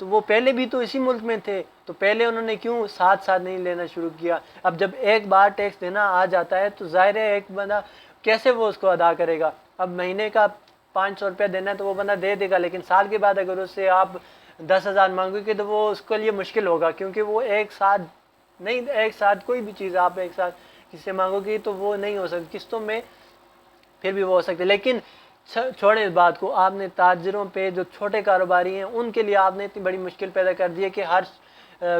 تو وہ پہلے بھی تو اسی ملک میں تھے، تو پہلے انہوں نے کیوں ساتھ ساتھ نہیں لینا شروع کیا؟ اب جب ایک بار ٹیکس دینا آ جاتا ہے تو ظاہر ہے ایک بندہ کیسے وہ اس کو ادا کرے گا؟ اب مہینے کا 500 روپیہ دینا ہے تو وہ بندہ دے دے گا، لیکن سال کے بعد اگر اس سے آپ 10,000 مانگو گے تو وہ اس کے لیے مشکل ہوگا، کیونکہ وہ ایک ساتھ نہیں، ایک ساتھ کوئی بھی چیز آپ ایک ساتھ کسی سے مانگو گی تو وہ نہیں ہو سکتی، قسطوں میں پھر بھی وہ ہو سکتے، لیکن چھوڑیں اس بات کو۔ آپ نے تاجروں پہ، جو چھوٹے کاروباری ہیں ان کے لیے آپ نے اتنی بڑی مشکل پیدا کر دی ہے کہ ہر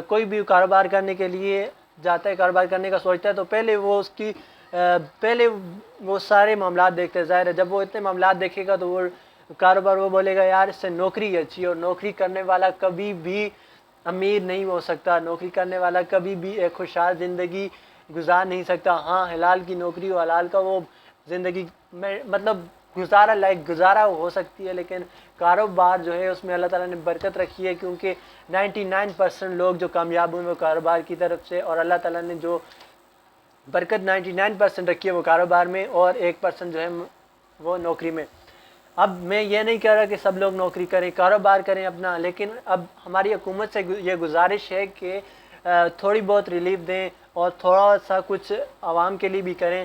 کوئی بھی کاروبار کرنے کے لیے جاتا ہے، کاروبار کرنے کا سوچتا ہے تو پہلے وہ اس کی پہلے وہ سارے معاملات دیکھتے ہیں۔ ظاہر ہے جب وہ اتنے معاملات دیکھے گا تو وہ کاروبار وہ بولے گا یار اس سے نوکری اچھی ہے، اور نوکری کرنے والا کبھی بھی امیر نہیں ہو سکتا، نوکری کرنے والا کبھی بھی ایک خوشحال زندگی گزار نہیں سکتا۔ ہاں حلال کی نوکری و حلال کا وہ زندگی میں مطلب گزارا لائک گزارا ہو سکتی ہے، لیکن کاروبار جو ہے اس میں اللہ تعالیٰ نے برکت رکھی ہے، کیونکہ 99% لوگ جو کامیاب ہوئے وہ کاروبار کی طرف سے، اور اللہ تعالیٰ نے جو برکت 99% رکھی ہے وہ کاروبار میں، اور 1% جو ہے وہ نوکری میں۔ اب میں یہ نہیں کہہ رہا کہ سب لوگ نوکری کریں، کاروبار کریں اپنا، لیکن اب ہماری حکومت سے یہ گزارش ہے کہ تھوڑی بہت ریلیف دیں اور تھوڑا سا کچھ عوام کے لیے بھی کریں،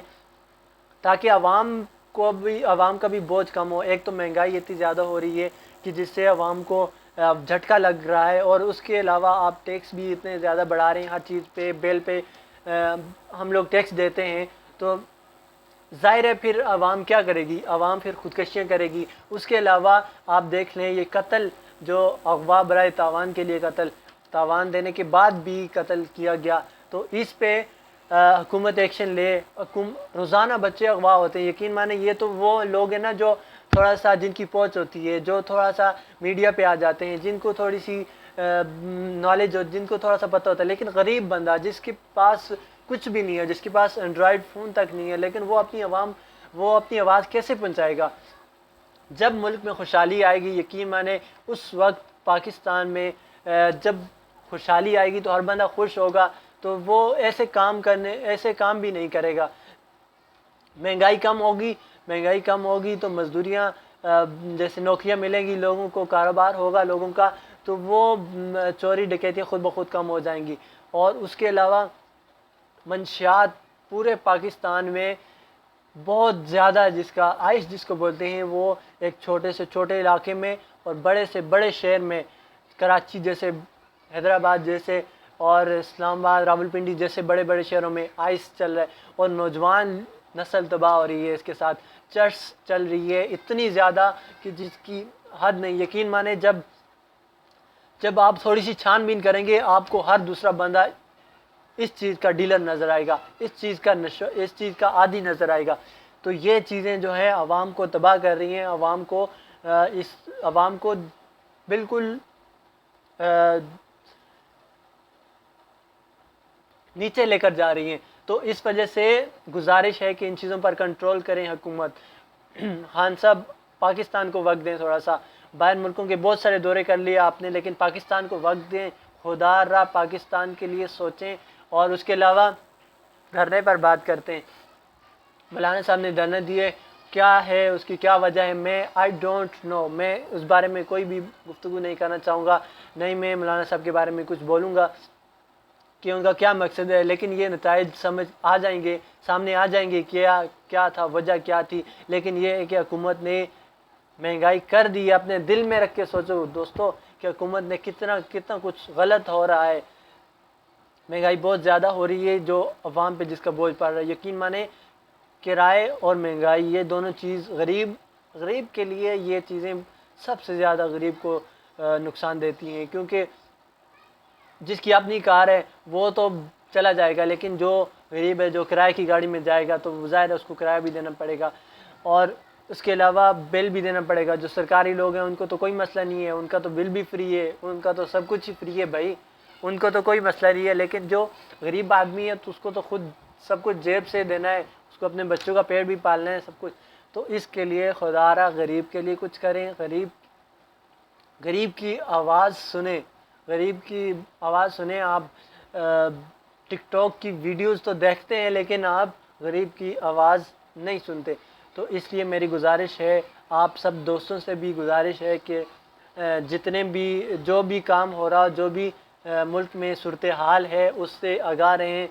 تاکہ عوام کا بھی بوجھ کم ہو۔ ایک تو مہنگائی اتنی زیادہ ہو رہی ہے کہ جس سے عوام کو جھٹکا لگ رہا ہے، اور اس کے علاوہ آپ ٹیکس بھی اتنے زیادہ بڑھا رہے ہیں، ہر چیز پہ بیل پہ ہم لوگ ٹیکس دیتے ہیں، تو ظاہر ہے پھر عوام کیا کرے گی؟ عوام پھر خودکشیاں کرے گی۔ اس کے علاوہ آپ دیکھ لیں یہ قتل جو اغوا برائے تاوان کے لیے قتل، تاوان دینے کے بعد بھی قتل کیا گیا، تو اس پہ حکومت ایکشن لے۔ روزانہ بچے اغوا ہوتے ہیں، یقین مانیں یہ تو وہ لوگ ہیں نا جو تھوڑا سا جن کی پہنچ ہوتی ہے، جو تھوڑا سا میڈیا پہ آ جاتے ہیں، جن کو تھوڑی سی نالج ہو، جن کو تھوڑا سا پتہ ہوتا ہے، لیکن غریب بندہ جس کے پاس کچھ بھی نہیں ہے، جس کے پاس اینڈرائڈ فون تک نہیں ہے، لیکن وہ اپنی آواز کیسے پہنچائے گا؟ جب ملک میں خوشحالی آئے گی، یقین مانیں اس وقت پاکستان میں جب خوشحالی آئے گی تو ہر بندہ خوش ہوگا، تو وہ ایسے کام بھی نہیں کرے گا۔ مہنگائی کم ہوگی تو مزدوریاں جیسے نوکریاں ملیں گی لوگوں کو، کاروبار ہوگا لوگوں کا، تو وہ چوری ڈکیتی خود بخود کم ہو جائیں گی۔ اور اس کے علاوہ منشیات پورے پاکستان میں بہت زیادہ، جس کو بولتے ہیں، وہ ایک چھوٹے سے چھوٹے علاقے میں اور بڑے سے بڑے شہر میں، کراچی جیسے، حیدرآباد جیسے، اور اسلام آباد، راولپنڈی جیسے بڑے بڑے شہروں میں آئس چل رہا ہے، اور نوجوان نسل تباہ ہو رہی ہے، اس کے ساتھ چرس چل رہی ہے اتنی زیادہ کہ جس کی حد نہیں۔ یقین مانیں جب آپ تھوڑی سی چھان بین کریں گے آپ کو ہر دوسرا بندہ اس چیز کا ڈیلر نظر آئے گا، اس چیز کا عادی نظر آئے گا۔ تو یہ چیزیں جو ہے عوام کو تباہ کر رہی ہیں، عوام کو بالکل نیچے لے کر جا رہی ہیں۔ تو اس وجہ سے گزارش ہے کہ ان چیزوں پر کنٹرول کریں حکومت۔ خان صاحب پاکستان کو وقت دیں تھوڑا سا، باہر ملکوں کے بہت سارے دورے کر لیے آپ نے، لیکن پاکستان کو وقت دیں، خدا را پاکستان کے لیے سوچیں۔ اور اس کے علاوہ دھرنے پر بات کرتے ہیں، مولانا صاحب نے دھرنے دیے، کیا ہے اس کی کیا وجہ ہے؟ میں آئی ڈونٹ نو، میں اس بارے میں کوئی بھی گفتگو نہیں کرنا چاہوں گا، نہیں میں مولانا صاحب کے بارے میں کچھ بولوں گا کہ ان کا کیا مقصد ہے، لیکن یہ نتائج سامنے آ جائیں گے کیا تھا، وجہ کیا تھی۔ لیکن یہ ہے کہ حکومت نے مہنگائی کر دی ہے، اپنے دل میں رکھ کے سوچو دوستو کہ حکومت نے کتنا کچھ غلط ہو رہا ہے۔ مہنگائی بہت زیادہ ہو رہی ہے جو عوام پہ جس کا بوجھ پڑ رہا ہے۔ یقین مانیں کرائے اور مہنگائی یہ دونوں چیز غریب کے لیے یہ چیزیں سب سے زیادہ غریب کو نقصان دیتی ہیں، کیونکہ جس کی اپنی کار ہے وہ تو چلا جائے گا، لیکن جو غریب ہے جو کرائے کی گاڑی میں جائے گا تو ظاہر ہے اس کو کرایہ بھی دینا پڑے گا، اور اس کے علاوہ بل بھی دینا پڑے گا۔ جو سرکاری لوگ ہیں ان کو تو کوئی مسئلہ نہیں ہے، ان کا تو بل بھی فری ہے، ان کا تو سب کچھ ہی فری ہے بھائی، ان کو تو کوئی مسئلہ نہیں ہے۔ لیکن جو غریب آدمی ہے تو اس کو تو خود سب کچھ جیب سے دینا ہے، اس کو اپنے بچوں کا پیٹ بھی پالنا ہے، سب کچھ۔ تو اس کے لیے خدا را غریب کے لیے کچھ کریں، غریب کی آواز سنیں۔ آپ ٹک ٹاک کی ویڈیوز تو دیکھتے ہیں لیکن آپ غریب کی آواز نہیں سنتے۔ تو اس لیے میری گزارش ہے، آپ سب دوستوں سے بھی گزارش ہے کہ جتنے بھی جو بھی کام ہو رہا، جو بھی ملک میں صورتحال ہے اس سے آگاہ رہیں،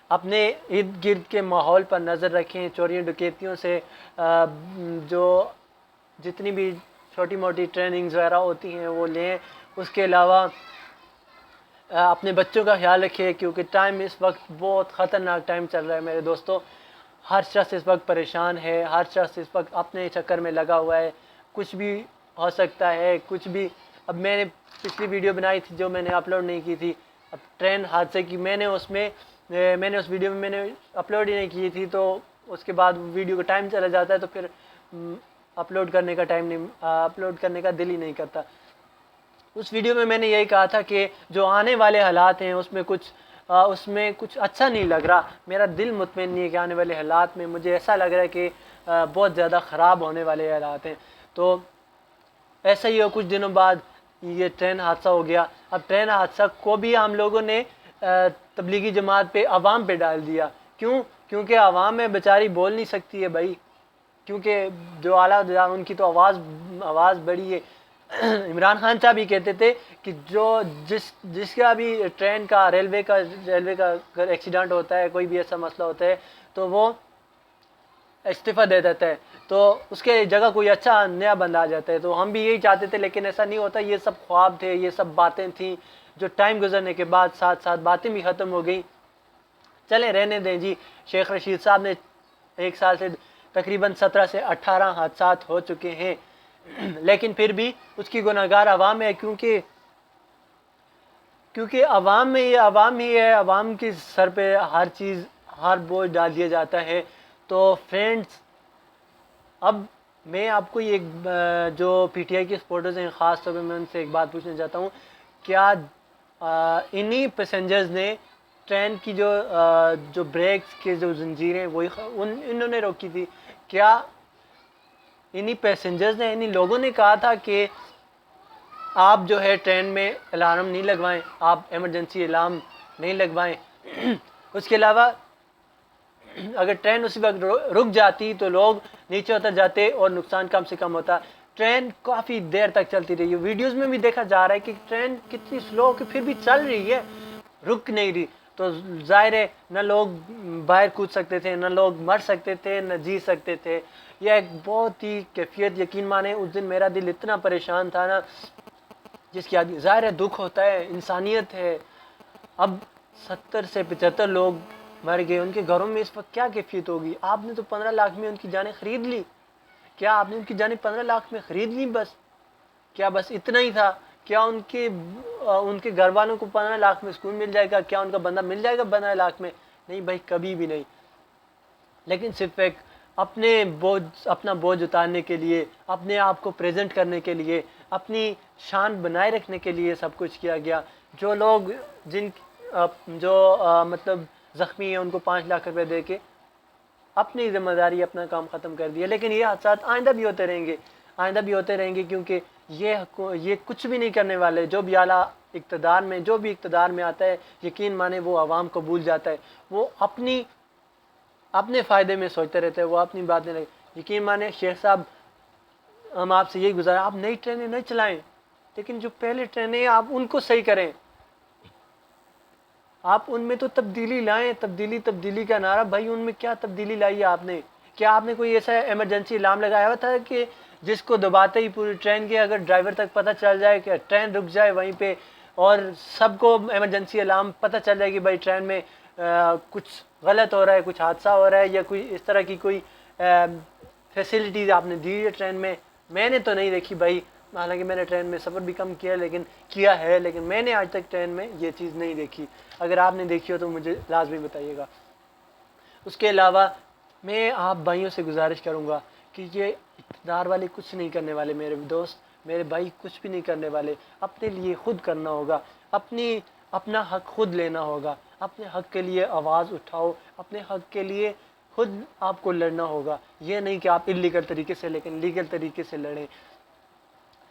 اپنے ارد گرد کے ماحول پر نظر رکھیں، چوریوں ڈکیتیوں سے جو جتنی بھی چھوٹی موٹی ٹریننگز وغیرہ ہوتی ہیں وہ لیں۔ اس کے علاوہ اپنے بچوں کا خیال رکھیں، کیونکہ ٹائم اس وقت بہت خطرناک ٹائم چل رہا ہے میرے دوستوں۔ ہر شخص اس وقت پریشان ہے، ہر شخص اس وقت اپنے چکر میں لگا ہوا ہے، کچھ بھی ہو سکتا ہے، کچھ بھی۔ اب میں نے پچھلی ویڈیو بنائی تھی جو میں نے اپلوڈ نہیں کی تھی، اب ٹرین حادثے کی، میں نے اس ویڈیو میں نے اپلوڈ ہی نہیں کی تھی، تو اس کے بعد ویڈیو کا ٹائم چلا جاتا ہے تو پھر اپلوڈ کرنے کا دل ہی نہیں کرتا۔ اس ویڈیو میں نے یہی کہا تھا کہ جو آنے والے حالات ہیں اس میں کچھ اچھا نہیں لگ رہا، میرا دل مطمئن نہیں ہے کہ آنے والے حالات میں مجھے ایسا لگ رہا ہے کہ بہت زیادہ خراب ہونے والے حالات ہیں۔ تو ایسا ہی ہو، کچھ دنوں بعد یہ ٹرین حادثہ ہو گیا۔ اب ٹرین حادثہ کو بھی ہم لوگوں نے تبلیغی جماعت پہ، عوام پہ ڈال دیا۔ کیونکہ عوام میں بیچاری بول نہیں سکتی ہے بھائی، کیونکہ جو اعلیٰ ان کی تو آواز بڑی ہے۔ عمران خان صاحب بھی کہتے تھے کہ جس کا بھی ٹرین کا ریلوے کا اگر ایکسیڈنٹ ہوتا ہے، کوئی بھی ایسا مسئلہ ہوتا ہے تو وہ استعفیٰ دے دیتا ہے، تو اس کے جگہ کوئی اچھا نیا بندہ آ جاتا ہے۔ تو ہم بھی یہی چاہتے تھے، لیکن ایسا نہیں ہوتا، یہ سب خواب تھے، یہ سب باتیں تھیں جو ٹائم گزرنے کے بعد ساتھ ساتھ باتیں بھی ختم ہو گئیں۔ چلیں رہنے دیں جی۔ شیخ رشید صاحب نے ایک سال سے تقریباً 17 سے 18 حادثات ہو چکے ہیں، لیکن پھر بھی اس کی گناہگار عوام ہے، کیونکہ عوام ہی ہے، عوام کی سر پہ ہر چیز، ہر بوجھ ڈال دیا جاتا ہے۔ تو فرینڈز، اب میں آپ کو ایک جو پی ٹی آئی کے سپورٹرز ہیں، خاص طور پہ میں ان سے ایک بات پوچھنا چاہتا ہوں، کیا انہی پیسنجرز نے ٹرین کی جو بریکس کے جو زنجیریں وہی انہوں نے روکی تھی؟ کیا انہی پیسنجرز نے، انہی لوگوں نے کہا تھا کہ آپ جو ہے ٹرین میں الارم نہیں لگوائیں، آپ ایمرجنسی الارم نہیں لگوائیں؟ اس کے علاوہ اگر ٹرین اسی وقت رک جاتی تو لوگ نیچے اتر جاتے اور نقصان کم سے کم ہوتا۔ ٹرین کافی دیر تک چلتی رہی ہے، ویڈیوز میں بھی دیکھا جا رہا ہے کہ ٹرین کتنی سلو کہ پھر بھی چل رہی ہے، رک نہیں رہی۔ تو ظاہر ہے نہ لوگ باہر کود سکتے تھے، نہ لوگ مر سکتے تھے، نہ جی سکتے تھے۔ یہ ایک بہت ہی کیفیت، یقین مانیں اس دن میرا دل اتنا پریشان تھا نا، جس کی آدمی، ظاہر ہے دکھ ہوتا ہے، انسانیت ہے۔ اب 70 سے 75 لوگ مر گئے، ان کے گھروں میں اس وقت کیا کیفیت ہوگی؟ آپ نے تو 15 لاکھ میں ان کی جانیں خرید لی۔ کیا آپ نے ان کی جانیں 15 لاکھ میں خرید لی؟ کیا بس اتنا ہی تھا؟ کیا ان کے گھر والوں کو 15 لاکھ میں سکون مل جائے گا؟ کیا ان کا بندہ مل جائے گا 15 لاکھ میں؟ نہیں بھائی، کبھی بھی نہیں۔ لیکن صرف ایک اپنا بوجھ اتارنے کے لیے، اپنے آپ کو پریزنٹ کرنے کے لیے، اپنی شان بنائے رکھنے کے لیے سب کچھ کیا گیا۔ جو لوگ مطلب زخمی ہیں ان کو 5 لاکھ روپے دے کے اپنی ذمہ داری، اپنا کام ختم کر دیا۔ لیکن یہ حادثات آئندہ بھی ہوتے رہیں گے، کیونکہ یہ کچھ بھی نہیں کرنے والے۔ جو بھی اعلیٰ اقتدار میں آتا ہے، یقین مانے وہ عوام کو بھول جاتا ہے، وہ اپنے فائدے میں سوچتے رہتے ہیں، وہ اپنی باتیں نہیں۔ یقین مانے شیخ صاحب، ہم آپ سے یہی گزارا، آپ نئی ٹرینیں نہیں چلائیں، لیکن جو پہلے ٹرینیں ہیں آپ ان کو صحیح کریں، آپ ان میں تو تبدیلی لائیں۔ تبدیلی کا نعرہ، بھائی ان میں کیا تبدیلی لائی ہے آپ نے؟ کیا آپ نے کوئی ایسا ایمرجنسی الارم لگایا ہوا تھا کہ جس کو دباتے ہی پوری ٹرین کے اگر ڈرائیور تک پتہ چل جائے کہ ٹرین رک جائے وہیں پہ، اور سب کو ایمرجنسی الارم پتہ چل جائے کہ بھائی ٹرین میں کچھ غلط ہو رہا ہے، کچھ حادثہ ہو رہا ہے، یا کوئی اس طرح کی کوئی فیسلٹیز آپ نے دی ہے ٹرین میں؟ میں نے تو نہیں دیکھی بھائی، حالانکہ میں نے ٹرین میں سفر بھی کم کیا ہے، لیکن میں نے آج تک ٹرین میں یہ چیز نہیں دیکھی۔ اگر آپ نے دیکھی ہو تو مجھے لازمی بتائیے گا۔ اس کے علاوہ میں آپ بھائیوں سے گزارش کروں گا کہ یہ اقتدار والے کچھ نہیں کرنے والے، میرے دوست، میرے بھائی، کچھ بھی نہیں کرنے والے۔ اپنے لیے خود کرنا ہوگا، اپنا حق خود لینا ہوگا، اپنے حق کے لیے آواز اٹھاؤ، اپنے حق کے لیے خود آپ کو لڑنا ہوگا۔ یہ نہیں کہ آپ انلیگل طریقے سے، لیکن لیگل طریقے سے لڑیں۔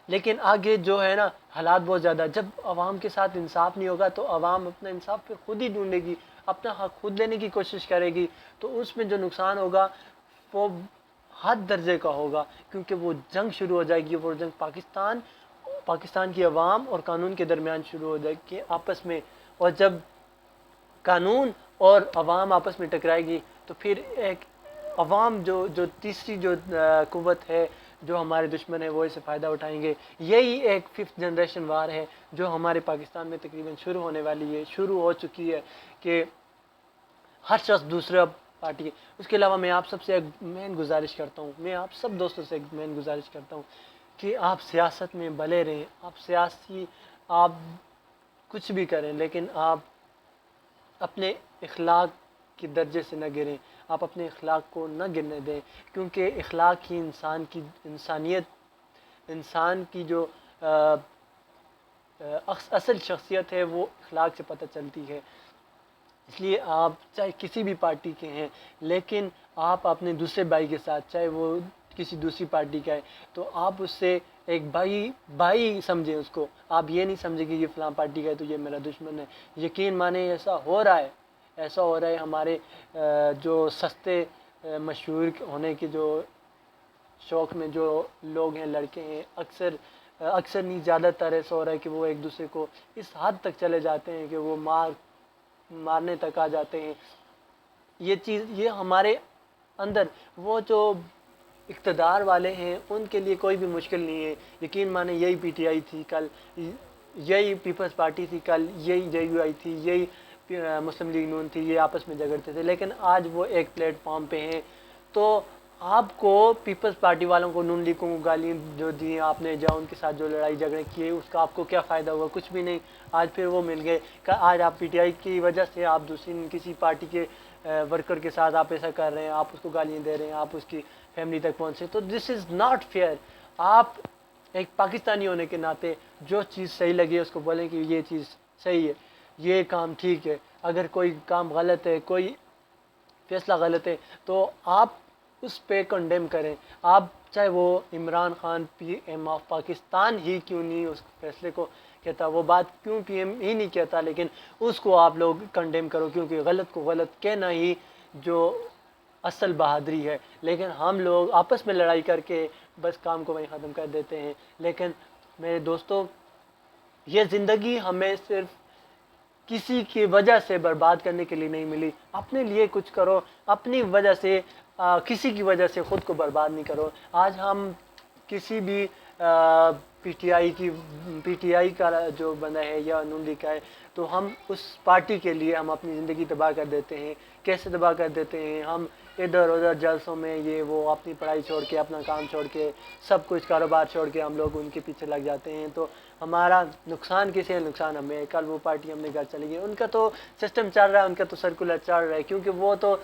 لیکن آگے جو ہے نا، حالات بہت زیادہ، جب عوام کے ساتھ انصاف نہیں ہوگا تو عوام اپنا انصاف پھر خود ہی ڈھونڈے گی، اپنا حق خود لینے کی کوشش کرے گی، تو اس میں جو نقصان ہوگا وہ حد درجے کا ہوگا، کیونکہ وہ جنگ شروع ہو جائے گی، وہ جنگ پاکستان کی عوام اور قانون کے درمیان شروع ہو جائے گی آپس میں، اور جب قانون اور عوام آپس میں ٹکرائے گی تو پھر ایک عوام جو تیسری جو قوت ہے، جو ہمارے دشمن ہیں، وہ اسے فائدہ اٹھائیں گے۔ یہی ایک 5th جنریشن وار ہے جو ہمارے پاکستان میں تقریباً شروع ہونے والی ہے، شروع ہو چکی ہے، کہ ہر شخص دوسرا پارٹی ہے۔ اس کے علاوہ میں آپ سب سے ایک مین گزارش کرتا ہوں، میں آپ سب دوستوں سے ایک مین گزارش کرتا ہوں کہ آپ سیاست میں بھلے رہیں، آپ کچھ بھی کریں، لیکن آپ اپنے اخلاق کے درجے سے نہ گریں، آپ اپنے اخلاق کو نہ گرنے دیں، کیونکہ اخلاق ہی انسان کی جو اصل شخصیت ہے وہ اخلاق سے پتہ چلتی ہے۔ اس لیے آپ چاہے کسی بھی پارٹی کے ہیں، لیکن آپ اپنے دوسرے بھائی کے ساتھ، چاہے وہ کسی دوسری پارٹی کا ہے، تو آپ اس سے ایک بھائی سمجھیں اس کو، آپ یہ نہیں سمجھیں کہ یہ فلاں پارٹی کا ہے تو یہ میرا دشمن ہے۔ یقین مانیں ایسا ہو رہا ہے ہمارے جو سستے مشہور ہونے کے جو شوق میں جو لوگ ہیں، لڑکے ہیں، اکثر نہیں زیادہ تر ایسا ہو رہا ہے کہ وہ ایک دوسرے کو اس حد تک چلے جاتے ہیں کہ وہ مارنے تک آ جاتے ہیں۔ یہ ہمارے اندر، وہ جو اقتدار والے ہیں ان کے لیے کوئی بھی مشکل نہیں ہے۔ یقین مانیں یہی پی ٹی آئی تھی کل، یہی پیپلز پارٹی تھی کل، یہی جے یو آئی تھی، یہی مسلم لیگ نون تھی، یہ آپس میں جھگڑتے تھے، لیکن آج وہ ایک پلیٹ فارم پہ ہیں۔ تو آپ کو پیپلز پارٹی والوں کو، نون لیگ کو گالیاں جو دی آپ نے، جا ان کے ساتھ جو لڑائی جھگڑے کیے، اس کا آپ کو کیا فائدہ ہوا؟ کچھ بھی نہیں۔ آج پھر وہ مل گئے، آج آپ پی ٹی آئی کی وجہ سے آپ کسی پارٹی کے ورکر کے ساتھ آپ ایسا کر رہے ہیں، آپ اس کو گالیاں دے رہے ہیں، آپ اس کی فیملی تک پہنچے، تو دس از ناٹ فیئر۔ آپ ایک پاکستانی ہونے کے ناطے جو چیز صحیح لگے اس کو بولیں کہ یہ چیز صحیح ہے، یہ کام ٹھیک ہے۔ اگر کوئی کام غلط ہے، کوئی فیصلہ غلط ہے، تو آپ اس پہ کنڈیم کریں۔ آپ چاہے وہ Imran Khan P M of Pakistan ہی کیوں نہیں اس فیصلے کو کہتا، وہ بات کیوں پی ایم ہی نہیں کہتا، لیکن اس کو آپ لوگ کنڈیم کرو، کیونکہ غلط کو غلط کہنا ہی جو اصل بہادری ہے۔ لیکن ہم لوگ آپس میں لڑائی کر کے بس کام کو وہیں ختم کر دیتے ہیں۔ لیکن میرے دوستو، یہ زندگی ہمیں صرف کسی کی وجہ سے برباد کرنے کے لیے نہیں ملی۔ اپنے لیے کچھ کرو، اپنی وجہ سے کسی کی وجہ سے خود کو برباد نہیں کرو۔ آج ہم کسی بھی پی ٹی آئی کا جو بندہ ہے یا نون لیگ کا ہے، تو ہم اس پارٹی کے لیے ہم اپنی زندگی تباہ کر دیتے ہیں۔ کیسے تباہ کر دیتے ہیں؟ ہم ادھر ادھر جلسوں میں یہ وہ اپنی پڑھائی چھوڑ کے، اپنا کام چھوڑ کے، سب کچھ کاروبار چھوڑ کے ہم لوگ ان کے پیچھے لگ جاتے ہیں۔ تو ہمارا نقصان کسے ہے؟ نقصان ہمیں ہے۔ کل وہ پارٹی ہم نے گھر چلی گئی، ان کا تو سسٹم چل رہا ہے، ان کا تو سرکولر چل رہا ہے، کیونکہ وہ تو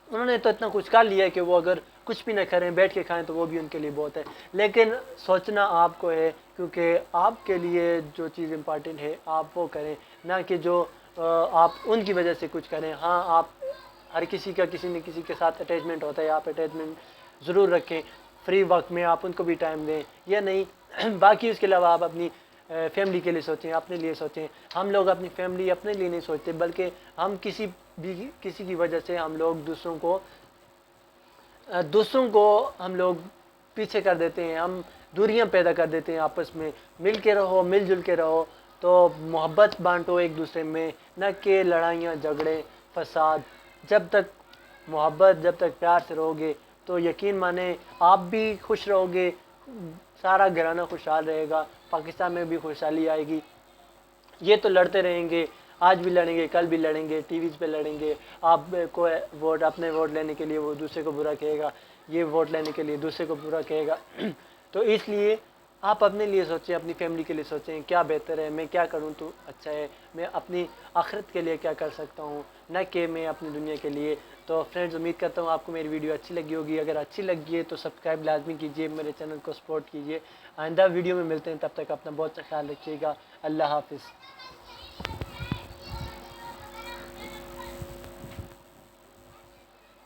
انہوں نے تو اتنا کچھ کر لیا ہے کہ وہ اگر کچھ بھی نہ کریں، بیٹھ کے کھائیں، تو وہ بھی ان کے لیے بہت ہے۔ لیکن سوچنا آپ کو ہے، کیونکہ آپ کے لیے جو چیز امپارٹنٹ ہے آپ وہ کریں، نہ کہ جو آپ ان کی وجہ سے کچھ کریں۔ ہاں، آپ ہر کسی کا کسی نہ کسی کے ساتھ اٹیچمنٹ ہوتا ہے، آپ اٹیچمنٹ ضرور رکھیں، فری وقت میں آپ ان کو بھی ٹائم دیں یا نہیں۔ باقی اس کے علاوہ آپ اپنی فیملی کے لیے سوچیں، اپنے لیے سوچیں۔ ہم لوگ اپنی فیملی اپنے لیے نہیں سوچتے، بلکہ ہم کسی کی وجہ سے ہم لوگ دوسروں کو ہم لوگ پیچھے کر دیتے ہیں، ہم دوریاں پیدا کر دیتے ہیں آپس میں۔ مل کے رہو، مل جل کے رہو، تو محبت بانٹو ایک دوسرے میں، نہ کہ لڑائیاں جھگڑے فساد۔ جب تک محبت، جب تک پیار سے رہو گے تو یقین مانیں آپ بھی خوش رہو گے، سارا گھرانہ خوشحال رہے گا، پاکستان میں بھی خوشحالی آئے گی۔ یہ تو لڑتے رہیں گے، آج بھی لڑیں گے، کل بھی لڑیں گے، ٹی ویز پہ لڑیں گے، آپ کو ووٹ، اپنے ووٹ لینے کے لیے وہ دوسرے کو برا کہے گا، یہ ووٹ لینے کے لیے دوسرے کو برا کہے گا۔ تو اس لیے آپ اپنے لیے سوچیں، اپنی فیملی کے لیے سوچیں، کیا بہتر ہے، میں کیا کروں تو اچھا ہے، میں اپنی آخرت کے لیے کیا کر سکتا ہوں، نہ کہ میں اپنی دنیا کے لیے۔ تو فرینڈز، امید کرتا ہوں آپ کو میری ویڈیو اچھی لگی ہوگی۔ اگر اچھی لگی ہے تو سبسکرائب لازمی کیجیے، میرے چینل کو سپورٹ کیجیے۔ آئندہ ویڈیو میں ملتے ہیں، تب تک اپنا بہت خیال رکھیے گا۔ اللہ حافظ۔